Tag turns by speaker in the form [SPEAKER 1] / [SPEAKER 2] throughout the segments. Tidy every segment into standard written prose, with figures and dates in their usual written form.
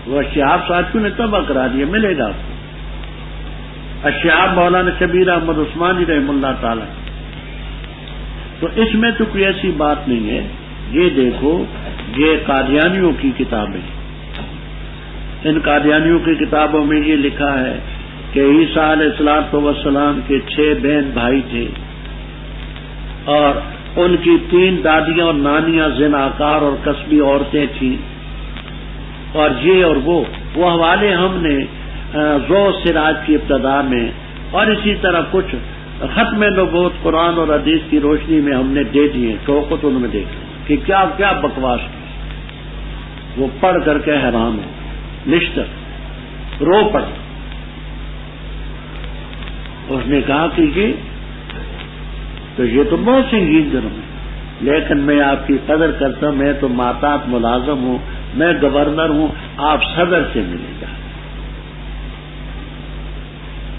[SPEAKER 1] وہ شہاب ساتھیوں نے تباہ کرا دیا، ملے گا آپ کو۔ الشہاب مولانا شبیر احمد عثمانی رحمہ اللہ تعالی۔ تو اس میں تو کوئی ایسی بات نہیں ہے۔ یہ دیکھو، یہ قادیانیوں کی کتابیں، ان قادیانیوں کی کتابوں میں یہ لکھا ہے کہ عیسیٰ علیہ الصلوۃ والسلام کے 6 بہن بھائی تھے اور ان کی 3 دادیاں اور نانیاں زناکار اور کسبی عورتیں تھیں، اور یہ اور وہ حوالے ہم نے ضوء سراج کی ابتدا میں اور اسی طرح کچھ ختم نبوت قرآن اور حدیث کی روشنی میں ہم نے دے دیے، شوقت ان میں دیکھا کہ کیا کیا بکواس کی۔ وہ پڑھ کر کے حیران ہو، نشتر رو پڑا۔ اس نے کہا کہ یہ تو بہت سنگین جرم ہے، لیکن میں آپ کی قدر کرتا ہوں، میں تو محتاط ملازم ہوں، میں گورنر ہوں، آپ صدر سے ملے گا۔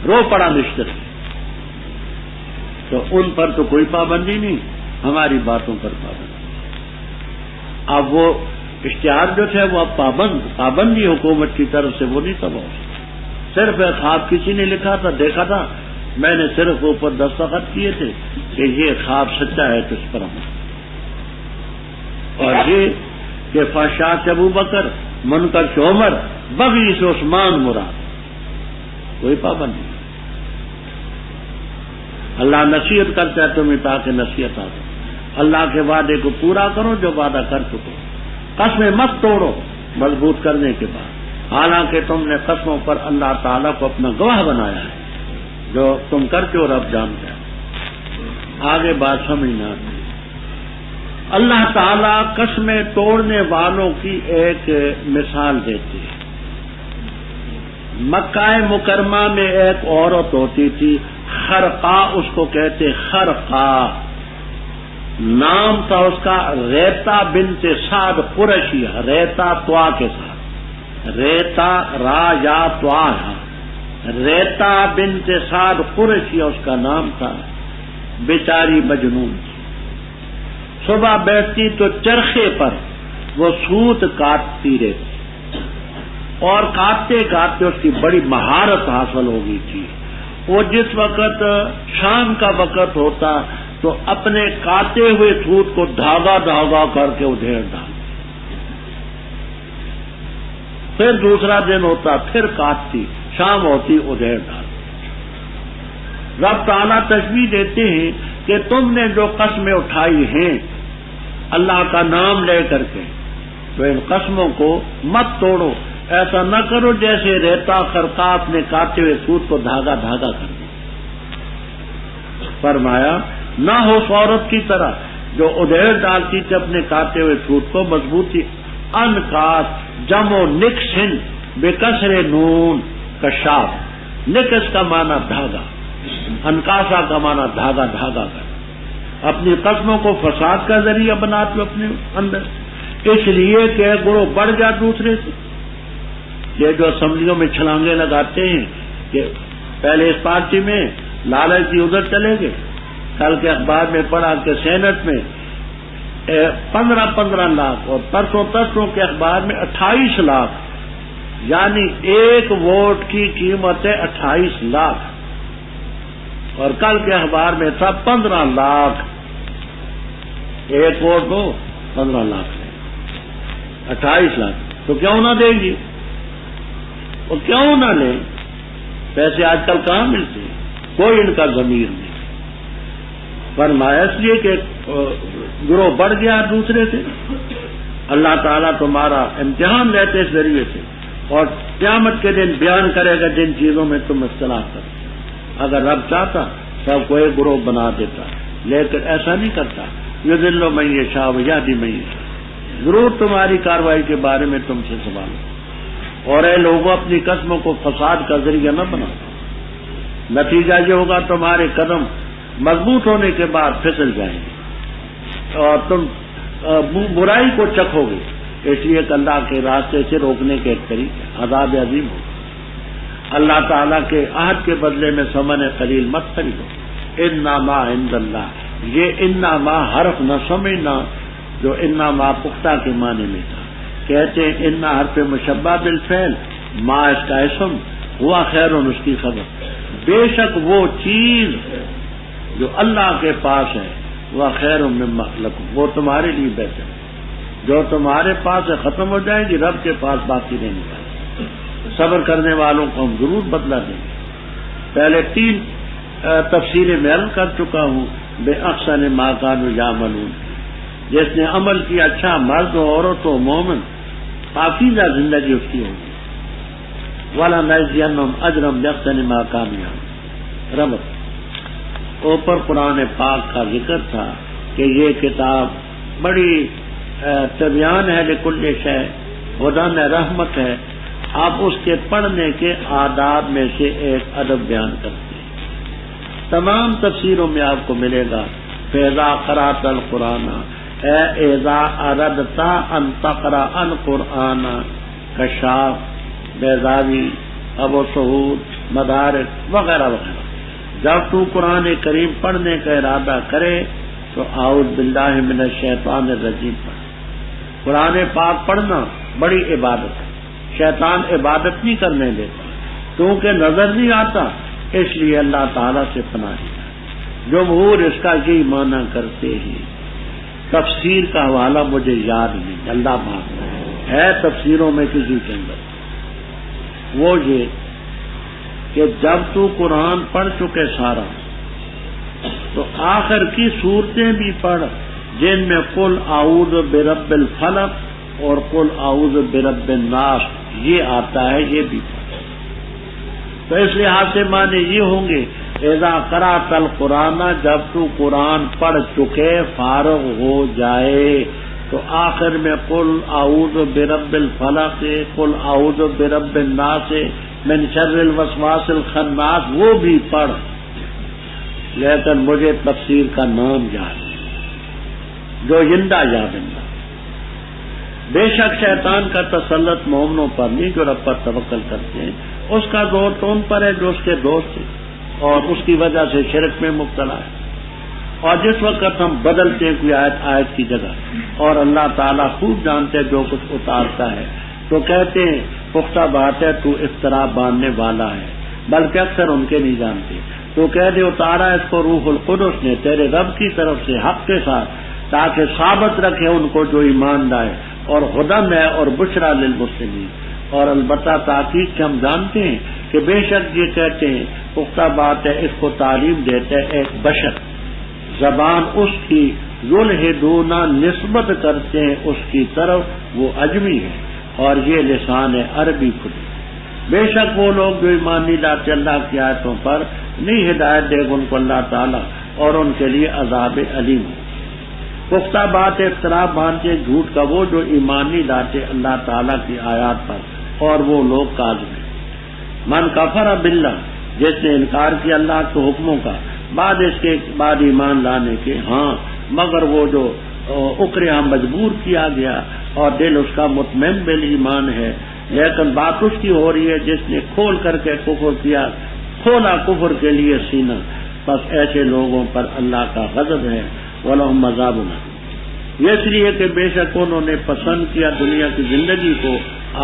[SPEAKER 1] رو پڑا نشتر۔ تو ان پر تو کوئی پابندی نہیں، ہماری باتوں پر پابندی۔ اب وہ اشتہار جو تھے وہ اب پابندی حکومت کی طرف سے وہ نہیں تھا، صرف ایک خواب کسی نے لکھا تھا، دیکھا تھا، میں نے صرف اوپر دستخط کیے تھے کہ یہ خواب سچا ہے تو اس پر عمل۔ اور یہ کہ فحشاء سے ابو بکر، منکر سے عمر، بغی سے عثمان مراد، کوئی پابندی نہیں۔ اللہ نصیحت کرتا ہے تمہیں تاکہ نصیحت آ جائے۔ اللہ کے وعدے کو پورا کرو جو وعدہ کر چکو، قسمیں مت توڑو مضبوط کرنے کے بعد، حالانکہ تم نے قسموں پر اللہ تعالیٰ کو اپنا گواہ بنایا ہے، جو تم کرتے ہو رب جانتا ہے۔ آگے بات سمجھنا، اللہ تعالیٰ قسمیں توڑنے والوں کی ایک مثال دیتے ہیں۔ مکہ مکرمہ میں ایک عورت ہوتی تھی، خرقہ اس کو کہتے، خرقہ نام تھا اس کا، ریتا بنت سعد قرشیہ، ریتا توا کے ساتھ، ریتا را یا توا، ریتا بنت سعد قرشیہ اس کا نام تھا۔ بیچاری مجنون تھی، صبح بیٹھتی تو چرخے پر وہ سوت کاٹتی رہتی، اور کاٹتے کاٹتے اس کی بڑی مہارت حاصل ہو گئی تھی۔ وہ جس وقت شام کا وقت ہوتا تو اپنے کاٹے ہوئے سوت کو دھاگا دھاگا کر کے ادھیڑ ڈال، پھر دوسرا دن ہوتا پھر کاٹتی، شام ہوتی ادھیڑ ڈال۔ رب تعالیٰ تشبیہ دیتے ہیں کہ تم نے جو قسمیں اٹھائی ہیں اللہ کا نام لے کر کے، تو ان قسموں کو مت توڑو، ایسا نہ کرو جیسے ریتا خرقہ اپنے کاٹے ہوئے سوت کو دھاگا دھاگا کر دے۔ فرمایا نہ ہو اس عورت کی طرح جو ادھیڑ ڈالتی تھی اپنے کاٹے ہوئے سوت کو مضبوطی۔ انکاس جمع نکسن بکسر نون کشاف، نکس کا معنی دھاگا، انکاسا کا معنی دھاگا دھاگا کر، اپنی قسموں کو فساد کا ذریعہ بناتے اپنے اندر، اس لیے کہ گروہ بڑھ جا دوسرے سے۔ یہ جو اسمبلیوں میں چھلانگے لگاتے ہیں کہ پہلے اس پارٹی میں لالچ جی ادھر چلے گئے، کل کے اخبار میں پڑھا کہ سینٹ میں 15 لاکھ اور پرسوں کے اخبار میں 28 لاکھ، یعنی ایک ووٹ کی قیمت ہے 28 لاکھ، اور کل کے اخبار میں تھا 15 لاکھ، ایک ووٹ کو 15 لاکھ ہے، 28 لاکھ، تو کیوں نہ دیں گی؟ اور کیوں نہ لیں؟ پیسے آج کل کہاں ملتے ہیں، کوئی ان کا ضمیر نہیں۔ فرمایا اس لیے کہ گروہ بڑھ گیا دوسرے سے، اللہ تعالیٰ تمہارا امتحان لیتے اس ذریعے سے، اور قیامت کے دن بیان کرے گا جن چیزوں میں تم اختلاف کرتے۔ اگر رب چاہتا سب کو ایک گروہ بنا دیتا، لیکن ایسا نہیں کرتا۔ یضل من یشاء ویہدی من یشاء، ضرور تمہاری کارروائی کے بارے میں تم سے سوال ہے، اور اے لوگوں اپنی قسموں کو فساد کا ذریعہ نہ بناؤ، نتیجہ یہ ہوگا تمہارے قدم مضبوط ہونے کے بعد پھسل جائیں گے اور تم برائی کو چکھو گے، اس لیے کہ اللہ کے راستے سے روکنے کے ایک طریقے عذاب عظیم ہوگا۔ اللہ تعالیٰ کے عہد کے بدلے میں ثمن قلیل مت خریدو، انما عند اللہ، یہ انما حرف نہ سمجھنا جو انما پختہ کے معنی میں تھا، کہتے ہیں ان حرف مشبہ بالفعل ما اس کا اسم ہوا خیر اس کی خبر، بے شک وہ چیز جو اللہ کے پاس ہے وہ خیر مما لکم، وہ تمہارے لیے بہتر ہے، جو تمہارے پاس ہے ختم ہو جائے گی، رب کے پاس باقی رہنے والی، صبر کرنے والوں کو ہم ضرور بدلہ دیں گے۔ پہلے 3 تفسیریں میں عرض کر چکا ہوں، بے احسن ما کانوا یعملون، جس نے عمل کیا اچھا، مرد ہو عورت ہو مومن، پاکیزہ زندگی اس کی ہوگی، وَلَنَجْزِيَنَّهُمْ أَجْرَهُمْ بِأَحْسَنِ مَا كَانُوا يَعْمَلُونَ۔ رب اوپر قرآن پاک کا ذکر تھا کہ یہ کتاب بڑی تبیان ہے لکل شے، ہدی رحمت ہے، آپ اس کے پڑھنے کے آداب میں سے ایک ادب بیان کرتے ہیں، تمام تفسیروں میں آپ کو ملے گا، فَإِذَا قَرَأْتَ الْقُرْآنَ اے اذا اردت ان تقرأ القرآن، کشاف، بیضاوی، ابو سعود، مدارک وغیرہ وغیرہ، جب تو قرآن کریم پڑھنے کا ارادہ کرے تو اعوذ باللہ من الشیطان الرجیم پڑھ۔ قرآن پاک پڑھنا بڑی عبادت ہے، شیطان عبادت نہیں کرنے دیتا کیونکہ نظر نہیں آتا، اس لیے اللہ تعالیٰ سے پناہ لیا۔ جمہور اس کا یہی معنی کرتے ہیں، تفسیر کا حوالہ مجھے یاد نہیں، اللہ پاک ہے تفسیروں میں کسی کے اندر، وہ یہ کہ جب تو قرآن پڑھ چکے سارا تو آخر کی صورتیں بھی پڑھ جن میں قل اعوذ برب الفلق اور قل اعوذ برب الناس یہ آتا ہے، یہ بھی پڑھ۔ تو اس لحاظ سے معنی یہ ہوں گے اذا قرأت القرآن، جب تو قرآن پڑھ چکے فارغ ہو جائے تو آخر میں قل اعوذ برب الفلق، قل اعوذ برب الناس من شر الوسواس الخناس وہ بھی پڑھ، لیکن مجھے تفسیر کا نام یاد ہے جو زندہ یادندہ۔ بے شک شیطان کا تسلط مومنوں پر نہیں جو رب پر توکل کرتے ہیں، اس کا زور تو ان پر ہے جو اس کے دوست ہیں اور اس کی وجہ سے شرک میں مبتلا ہے، اور جس وقت ہم بدلتے ہیں کوئی آیت کی جگہ اور اللہ تعالیٰ خوب جانتے جو کچھ اتارتا ہے تو کہتے ہیں پختہ بات ہے تو افترا باندھنے والا ہے، بلکہ اکثر ان کے نہیں جانتے، تو کہہ دے اتارا اس کو روح القدس نے تیرے رب کی طرف سے حق کے ساتھ تاکہ ثابت رکھے ان کو جو ایمان لائے، اور ہدی ہے اور بشرا للمسلمین، اور البتہ تحقیق سے ہم جانتے ہیں کہ بے شک یہ کہتے ہیں پختہ بات ہے، اس کو تعلیم دیتے ایک بشر، زبان اس کی یلحدون نسبت کرتے ہیں اس کی طرف، وہ اجمی ہے اور یہ لسان عربی کھلی۔ بے شک وہ لوگ جو ایمان نہیں لاتے اللہ کی آیتوں پر نہیں ہدایت دے گا ان کو اللہ تعالیٰ، اور ان کے لیے عذاب علیم ہے۔ پختہ بات اختلاف باندھتے جھوٹ کا وہ جو ایمان نہیں لاتے اللہ تعالیٰ کی آیات پر، اور وہ لوگ کاذب ہیں۔ من کفر باللہ، جس نے انکار کیا اللہ کے حکموں کا بعد اس کے بعد ایمان لانے کے، ہاں مگر وہ جو اکرہا مجبور کیا گیا اور دل اس کا مطمئن بالایمان ہے، لیکن بات اس کی ہو رہی ہے جس نے کھول کر کے کفر کیا، کھولا کفر کے لیے سینہ، بس ایسے لوگوں پر اللہ کا غضب ہے، وَلَهُمْ عَذَابٌ أَلِيمٌ، یہ اس لیے کہ بے شک انہوں نے پسند کیا دنیا کی زندگی کو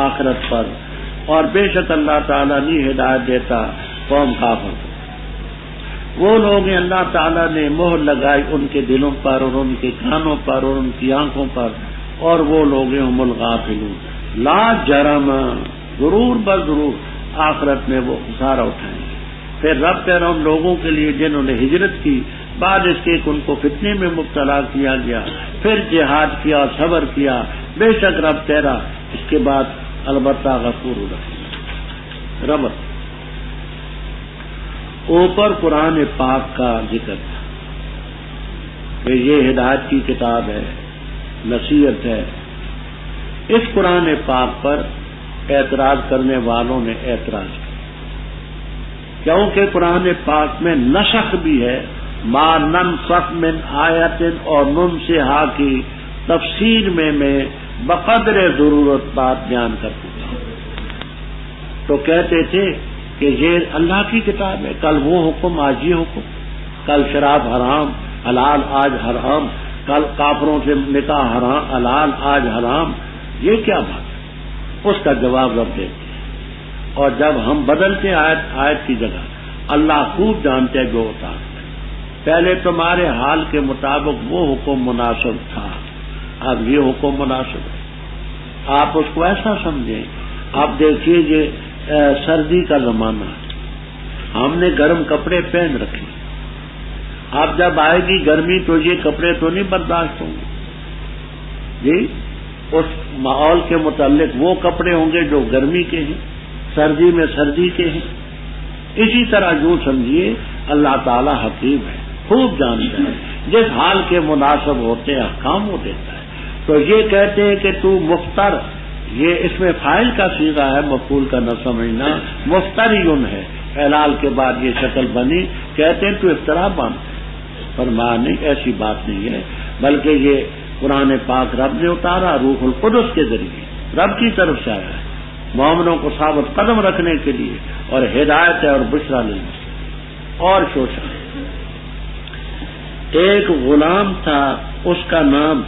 [SPEAKER 1] آخرت پر، اور بے شک اللہ تعالیٰ نہیں ہدایت دیتا قوم کافر کو۔ وہ لوگ ہیں اللہ تعالیٰ نے مہر لگائی ان کے دلوں پر اور ان کے کانوں پر اور ان کی آنکھوں پر، اور وہ لوگ ہیں ہم الغافلون، لا جرم، ضرور بضرور آخرت میں وہ خسارہ اٹھائیں گے۔ پھر رب کہہ رہا ان لوگوں کے لیے جنہوں نے ہجرت کی بعد اس کے ان کو فتنے میں مبتلا کیا گیا، پھر جہاد کیا اور صبر کیا، بے شک رب کہہ رہا اس کے بعد البتہ غفور رحیم۔ ربط اوپر قرآن پاک کا ذکر تھا کہ یہ ہدایت کی کتاب ہے، نصیحت ہے۔ اس قرآن پاک پر اعتراض کرنے والوں نے اعتراض کیا کیونکہ قرآن پاک میں نسخ بھی ہے، ما ننسخ من آیت اور ننسہا کی تفسیر میں بقدر ضرورت بات بیان کرتے تھے، تو کہتے تھے کہ یہ اللہ کی کتاب ہے، کل وہ حکم آج یہ حکم، کل شراب حرام حلال آج حرام، کل کافروں سے نکاح حرام حلال آج حرام، یہ کیا بات ہے؟ اس کا جواب رب دیتے ہیں، اور جب ہم بدلتے آیت کی جگہ اللہ خوب جانتے ہیں جو ہوتا ہے۔ پہلے تمہارے حال کے مطابق وہ حکم مناسب تھا، اب یہ حکم مناسب ہے، آپ اس کو ایسا سمجھیں۔ آپ دیکھیے یہ سردی کا زمانہ ہے، ہم نے گرم کپڑے پہن رکھے، اب جب آئے گی گرمی تو یہ کپڑے تو نہیں برداشت ہوں گے جی، اس ماحول کے متعلق وہ کپڑے ہوں گے جو گرمی کے ہیں، سردی میں سردی کے ہیں۔ اسی طرح یوں سمجھیے اللہ تعالی حکیم ہے، خوب جانتا ہے، جس حال کے مناسب ہوتے ہیں احکام وہ دیتا ہے۔ تو یہ کہتے ہیں کہ تو مفتر، یہ اس میں فاعل کا صیغہ ہے، مفعول کا نہ سمجھنا، مفتریون ہے، اعلال کے بعد یہ شکل بنی، کہتے ہیں تو افترا باندھ، فرمایا نہیں، ایسی بات نہیں ہے، بلکہ یہ قرآن پاک رب نے اتارا روح القدس کے ذریعے، رب کی طرف سے آیا ہے مومنوں کو ثابت قدم رکھنے کے لیے، اور ہدایت ہے اور بشرا للمسلمین۔ اور شوشا ایک غلام تھا، اس کا نام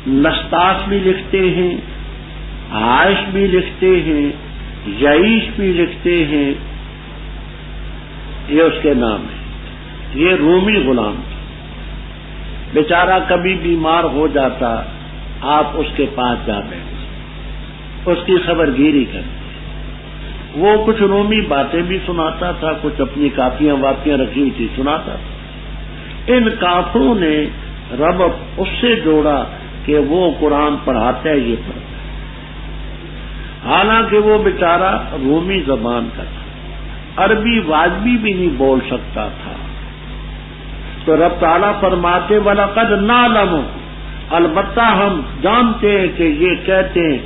[SPEAKER 1] نستاس بھی لکھتے ہیں، عائش بھی لکھتے ہیں، یعیش بھی لکھتے ہیں، یہ اس کے نام ہے۔ یہ رومی غلام تھا، بیچارہ کبھی بیمار ہو جاتا، آپ اس کے پاس جا بیٹھتے، اس کی خبر گیری کرتے، وہ کچھ رومی باتیں بھی سناتا تھا، کچھ اپنی کاپیاں واپیاں رکھی ہوئی تھی سناتا تھا۔ ان کافروں نے رب اس سے جوڑا کہ وہ قرآن پڑھاتا ہے، یہ پڑھتا ہے، حالانکہ وہ بیچارہ رومی زبان کا تھا، عربی واجبی بھی نہیں بول سکتا تھا۔ تو رب تعالیٰ فرماتے وَلَقَدْ نَعْلَمُ، البتہ ہم جانتے ہیں کہ یہ کہتے ہیں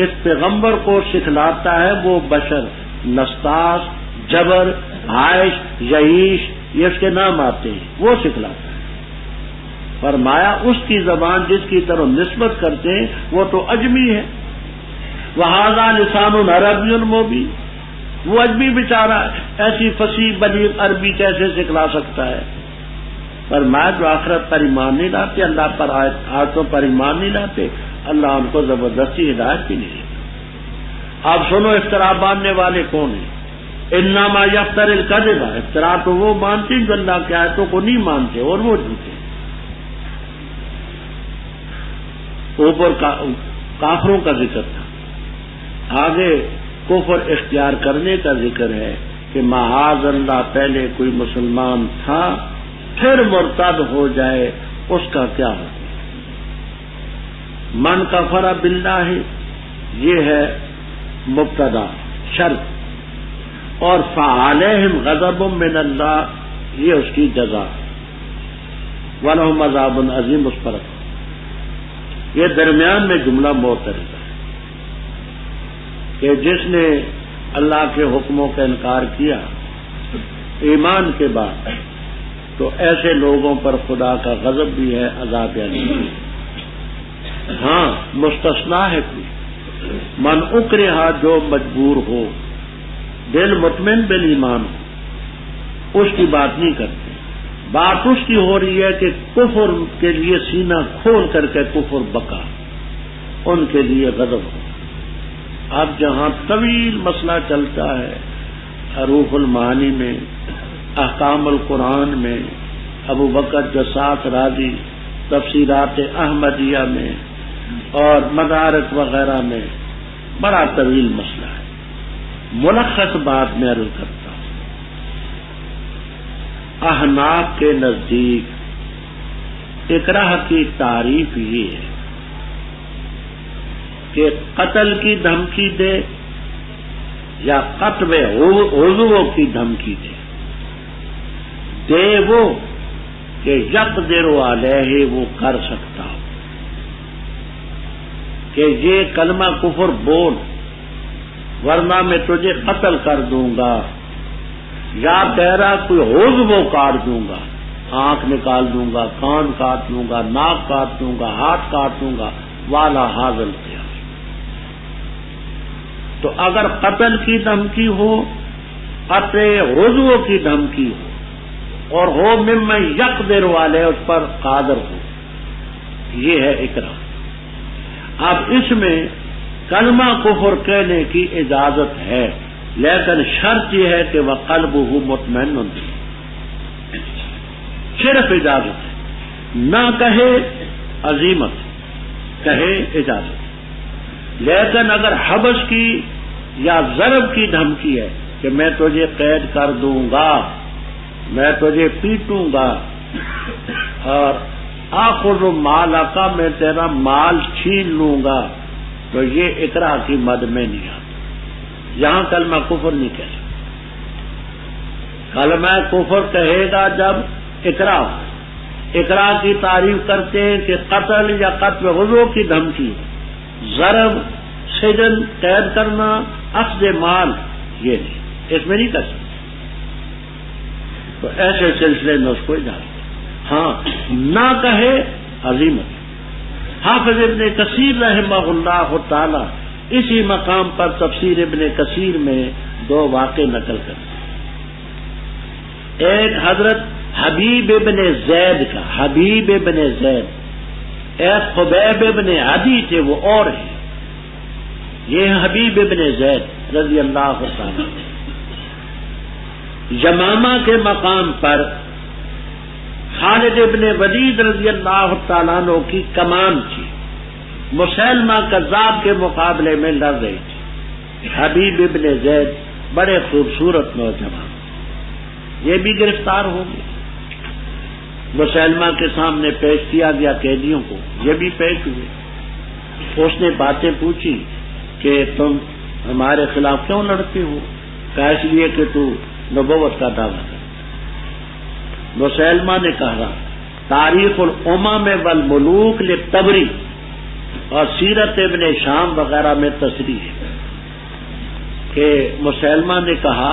[SPEAKER 1] اس پیغمبر کو سکھلاتا ہے وہ بشر، نستاس، جبر، عائش، یعیش، یہ اس کے نام آتے ہیں، وہ سکھلاتا ہے۔ فرمایا اس کی زبان جس کی طرف نسبت کرتے ہیں وہ تو اجمی ہے، وَهَذَا لِسَانٌ عَرَبِيٌّ مُبِينٌ، وہ اجمی بیچارہ ایسی فصیح بلیغ عربی کیسے سکھلا سکتا ہے؟ فرمایا جو آخرت پر ایمان نہیں لاتے، اللہ پر آیتوں پر ایمان نہیں لاتے، اللہ ان کو زبردستی ہدایت بھی نہیں دیتا۔ اب سنو افترا باندھنے والے کون ہیں؟ انما یفتر الکذب، افترا تو وہ مانتے ہیں جو اللہ کی آیتوں کو نہیں مانتے، اور وہ جھوٹے۔ اوپر کافروں کا ذکر تھا، آگے کفر اختیار کرنے کا ذکر ہے کہ معاذ اللہ پہلے کوئی مسلمان تھا پھر مرتد ہو جائے، اس کا کیا ہو؟ من کفر باللہ، یہ ہے مبتدا شرط، اور فعلیہم غضب من اللہ، یہ اس کی جزا، ولہم عذاب عظیم، اس پر یہ درمیان میں جملہ معترض ہے کہ جس نے اللہ کے حکموں کا انکار کیا ایمان کے بعد، تو ایسے لوگوں پر خدا کا غضب بھی ہے، عذاب علیم۔ ہاں مستثنا ہے کوئی، من اکرہ، جو مجبور ہو، دل مطمئن بالایمان ہو، اس کی بات نہیں کرتے، بات اس کی ہو رہی ہے کہ کفر کے لیے سینہ کھول کر کے کفر بکا، ان کے لیے غضب ہو۔ اب جہاں طویل مسئلہ چلتا ہے روح المعانی میں، احکام القرآن میں، ابو بکر جساس راضی تفسیرات احمدیہ میں اور مدارک وغیرہ میں، بڑا طویل مسئلہ ہے، ملخص بات میں عرض کرتا ہوں۔ احناف کے نزدیک اکراہ کی تعریف یہ ہے کہ قتل کی دھمکی دے یا قتل عضو کی دھمکی دے وہ کہ یقدر علیہ، وہ کر سکتا ہو، کہ یہ کلمہ کفر بول ورنہ میں تجھے قتل کر دوں گا، یا کہہ رہا کوئی عضو کاٹ دوں گا، آنکھ نکال دوں گا، کان کاٹ دوں گا، ناک کاٹ دوں گا، ہاتھ کاٹ دوں گا، والا حاضل کیا۔ تو اگر قتل کی دھمکی ہو، قطع عضو کی دھمکی ہو، اور ہو ممن یقدر والے، اس پر قادر ہو، یہ ہے اکراہ۔ اب اس میں کلمہ کفر کہنے کی اجازت ہے، لیکن شرط یہ ہے کہ وہ قلبہ مطمئن بہ، صرف اجازت ہے، نہ کہے عزیمت، کہے اجازت۔ لیکن اگر حبس کی یا ضرب کی دھمکی ہے کہ میں تجھے قید کر دوں گا، میں تجھے پیٹوں گا، اور آخر مالا کا، میں تیرا مال چھین لوں گا، تو یہ اقرار کی مد میں نہیں آتا، یہاں کلمہ کفر نہیں کہہ سکتا۔ کلمہ کفر کہے گا جب اقرار کی تعریف کرتے ہیں کہ قتل یا قتل غزو کی دھمکی، ضرب، سجن، قید کرنا، اخذ مال، یہ نہیں، اس میں نہیں کر سکتے، تو ایسے سلسلے میں اس کو اجازت، ہاں نہ کہے عزیمت۔ حافظ ابن کثیر رحمہ اللہ تعالی اسی مقام پر تفسیر ابن کثیر میں دو واقع نقل کرتے ہیں۔ ایک حضرت حبیب ابن زید کا، حبیب ابن زید، ایک خبیب ابن عدی تھے، وہ اور ہیں، یہ حبیب ابن زید رضی اللہ تعالی۔ یمامہ کے مقام پر خالد ابن ولید رضی اللہ تعالیٰ عنہ کی کمان تھی، مسیلمہ کذاب کے مقابلے میں لڑ رہی تھی۔ حبیب ابن زید بڑے خوبصورت نوجوان، یہ بھی گرفتار ہو گئے، مسیلمہ کے سامنے پیش کیا گیا قیدیوں کو، یہ بھی پیش ہوئے۔ اس نے باتیں پوچھی کہ تم ہمارے خلاف کیوں لڑتے ہو؟ کہا اس لیے کہ تو نبوت کا دعویٰ کر۔ مسیلمہ نے کہا تاریخ الامم والملوک للطبری اور سیرت ابن شام وغیرہ میں تصریح ہے کہ مسیلمہ نے کہا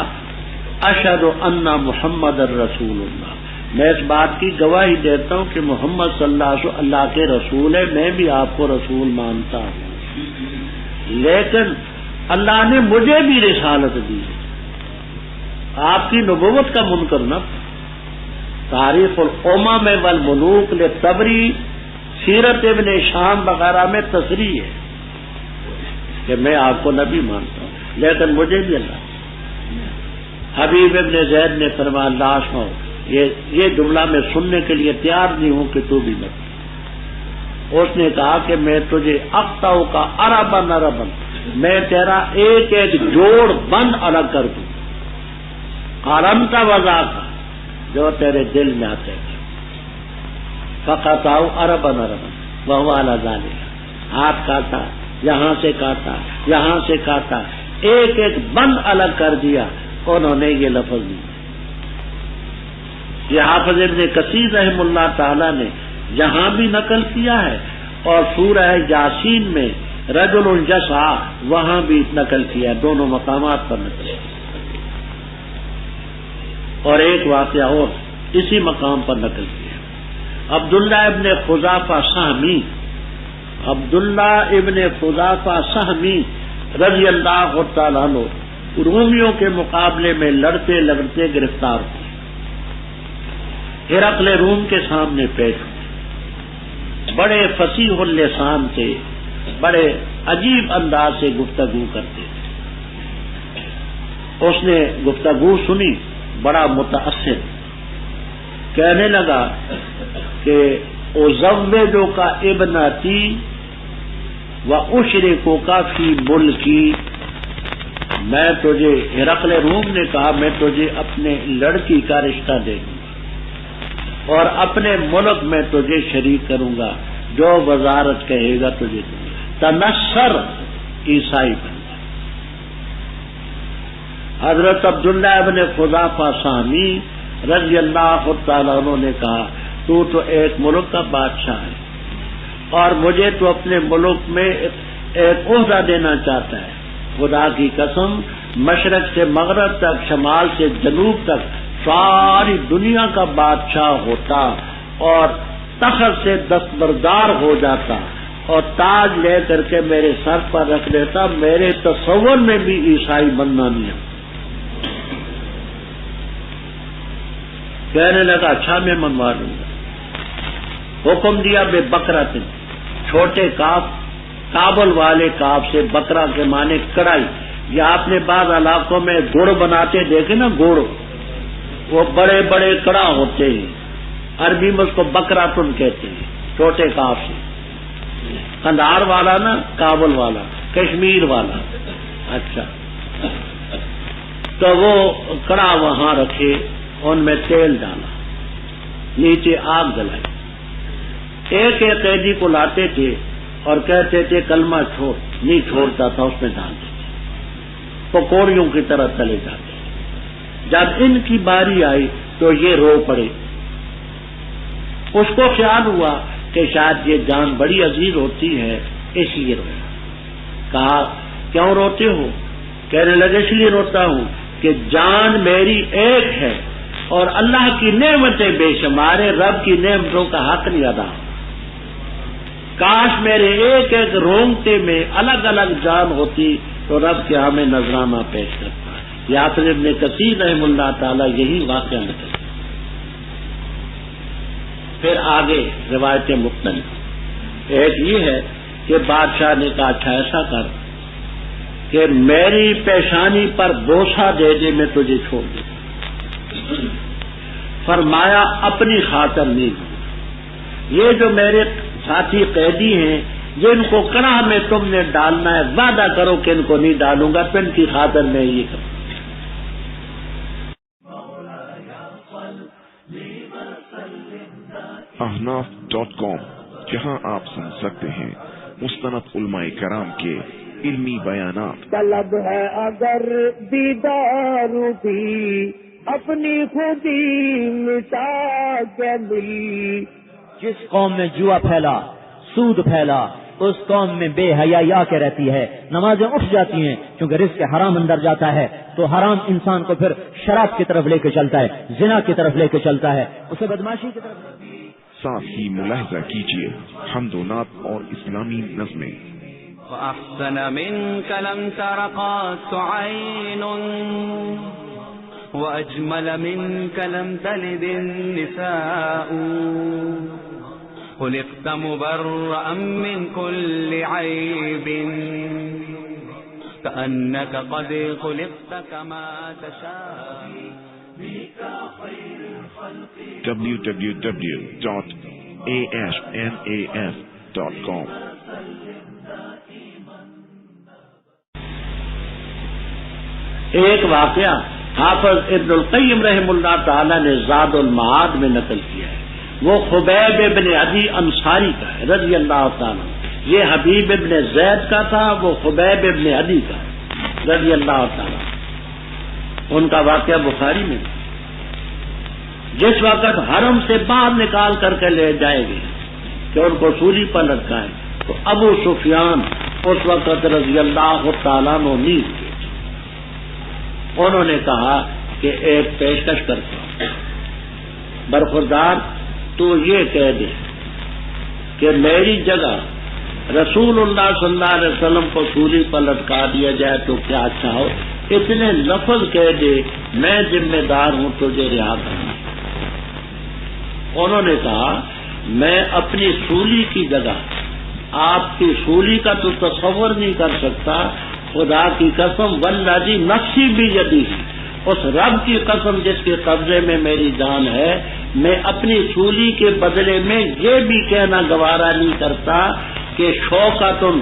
[SPEAKER 1] اشہد ان محمد الرسول اللہ، میں اس بات کی گواہی دیتا ہوں کہ محمد صلی اللہ علیہ وسلم اللہ کے رسول ہے، میں بھی آپ کو رسول مانتا ہوں، لیکن اللہ نے مجھے بھی رسالت دی ہے، آپ کی نبوت کا منکر نہ۔ تاریخ الامم والملوک للطبری، سیرت ابن شام وغیرہ میں تصریح ہے کہ میں آپ کو نبی مانتا ہوں، لیکن مجھے بھی اللہ۔ حبیب ابن زید نے فرمایا لا سو، یہ جملہ میں سننے کے لیے تیار نہیں ہوں کہ تو بھی نبی۔ اس نے کہا کہ میں تجھے اقطع کا عربن عربن، میں تیرا ایک ایک جوڑ بند الگ کر دوں، قارنتا وضع کا جو تیرے دل میں آتے ہیں۔ فقطعوا عربن عربن وهو علی ذلک، ہاتھ کاٹا، یہاں سے کاٹا، یہاں سے کاٹا، ایک ایک بند الگ کر دیا، انہوں نے یہ لفظ دیا۔ یہ حافظ ابن کثیر رحم اللہ تعالی نے یہاں بھی نقل کیا ہے، اور سورہ یاسین میں رجل یسعی وہاں بھی نقل کیا، دونوں مقامات پر نقل کیا۔ اور ایک واقعہ اور اسی مقام پر نقل کیا، عبداللہ ابن خزافہ سہمی، عبداللہ ابن خزافہ سہمی رضی اللہ تعالیٰ عنہ رومیوں کے مقابلے میں لڑتے لڑتے گرفتار ہوئے، ہرقل روم کے سامنے پیش ہوئے، بڑے فصیح اللسان تھے، بڑے عجیب انداز سے گفتگو کرتے تھے۔ اس نے گفتگو سنی، بڑا متاثر، کہنے لگا کہ ازوجک ابنتی واشرکک فی ملکی، میں تجھے، ہرقل روم نے کہا میں تجھے اپنے لڑکی کا رشتہ دے دوں گا اور اپنے ملک میں تجھے شریک کروں گا، جو وزارت کہے گا تجھے دوں گا، تنصر عیسائی بن جا۔ حضرت عبداللہ ابن خزافہ سہمی رضی اللہ تعالیٰ عنہ نے کہا تو ایک ملک کا بادشاہ ہے اور مجھے تو اپنے ملک میں ایک عہدہ دینا چاہتا ہے، خدا کی قسم مشرق سے مغرب تک، شمال سے جنوب تک ساری دنیا کا بادشاہ ہوتا اور تخت سے دستبردار ہو جاتا اور تاج لے کر کے میرے سر پر رکھ دیتا، میرے تصور میں بھی عیسائی بننا نہیں ہے۔ کہنے لگا اچھا میں منوا لوں گا۔ حکم دیا بے بکرا، چھوٹے کاف کابل والے کاب سے، بکرا کے معنی کڑائی. یہ آپ نے بعض علاقوں میں گڑ بناتے دیکھے نا، گڑ، وہ بڑے بڑے کڑا ہوتے ہیں، عربی میں اس کو بکرا تن کہتے ہیں، چھوٹے کاف سے. قندھار والا نا، کابل والا، کشمیر والا. اچھا، تو وہ کڑا وہاں رکھے، ان میں تیل ڈالا، نیچے آگ جلائی. ایک ایک قیدی کو لاتے تھے اور کہتے تھے کلمہ چھوڑ، نہیں چھوڑتا تھا، اس میں ڈالتے تھے، پکوڑیوں کی طرح تلے جاتے. جب ان کی باری آئی تو یہ رو پڑے. اس کو خیال ہوا کہ شاید یہ جان بڑی عزیز ہوتی ہے، اس لیے رویا. کہا کیوں روتے ہو؟ کہنے لگے اس لیے روتا ہوں کہ جان میری ایک ہے اور اللہ کی نعمتیں بے شمار ہیں، رب کی نعمتوں کا حق نہیں ادا. کاش میرے ایک ایک رونگتے میں الگ الگ جان ہوتی تو رب کے ہمیں نذرانہ پیش کرتا. یاسر ابن کثیر رحم اللہ تعالی یہی واقعہ نکلتا. پھر آگے روایتیں مختلف. ایک یہ ہے کہ بادشاہ نے کہا اچھا ایسا کر کہ میری پیشانی پر بوسہ دے دے، میں تجھے چھوڑ دوں. فرمایا اپنی خاطر نہیں، یہ جو میرے ساتھی قیدی ہیں جن کو کڑاہ میں تم نے ڈالنا ہے، وعدہ کرو کہ ان کو نہیں ڈالوں گا، تو ان کی خاطر میں یہ کروں.
[SPEAKER 2] احناف.com، جہاں آپ سن سکتے ہیں مستند علماء کرام کے علمی بیانات.
[SPEAKER 3] طلب ہے اگر دیدار بھی اپنی خودی مٹا کے ملی.
[SPEAKER 4] جس قوم میں جوا پھیلا، سود پھیلا، اس قوم میں بے حیائی آ کے رہتی ہے. نمازیں اٹھ جاتی ہیں کیونکہ رزق حرام اندر جاتا ہے، تو حرام انسان کو پھر شراب کی طرف لے کے چلتا ہے، زنا کی طرف لے کے چلتا ہے، اسے بدماشی کی طرف.
[SPEAKER 2] ساتھ ہی ملاحظہ کیجیے حمد و نعت اور اسلامی نظمیں.
[SPEAKER 5] وأحسن منك لم تر قط عين وأجمل منك لم تلد النساء خلقت مبرأ من كل عيب كأنك قد خلقت كما تشاء
[SPEAKER 2] www.ashnas.com.
[SPEAKER 1] ایک واقعہ حافظ ابن القیم رحم اللہ تعالی نے زاد المعاد میں نقل کیا ہے. وہ خبیب ابن عدی انصاری کا ہے رضی اللہ تعالی. یہ حبیب ابن زید کا تھا، وہ خبیب ابن عدی کا رضی اللہ تعالی. ان کا واقعہ بخاری میں. جس وقت حرم سے باہر نکال کر کے لے جائے گے کہ ان کو سولی پر لٹکائیں، تو ابو سفیان اس وقت رضی اللہ تعالیٰ نے نیند کی. انہوں نے کہا کہ ایک پیشکش کرتا ہوں، برخوردار تو یہ کہہ دے کہ میری جگہ رسول اللہ صلی اللہ علیہ وسلم کو سولی پر لٹکا دیا جائے تو کیا اچھا ہو. اتنے لفظ کہہ دے میں ذمہ دار ہوں تجھے رہا کرنا. انہوں نے کہا میں اپنی سولی کی جگہ آپ کی سولی کا تو تصور نہیں کر سکتا. خدا کی قسم والذی نفسی بیدہ، اس رب کی قسم جس کے قبضے میں میری جان ہے، میں اپنی سولی کے بدلے میں یہ بھی کہنا گوارا نہیں کرتا کہ شوکتن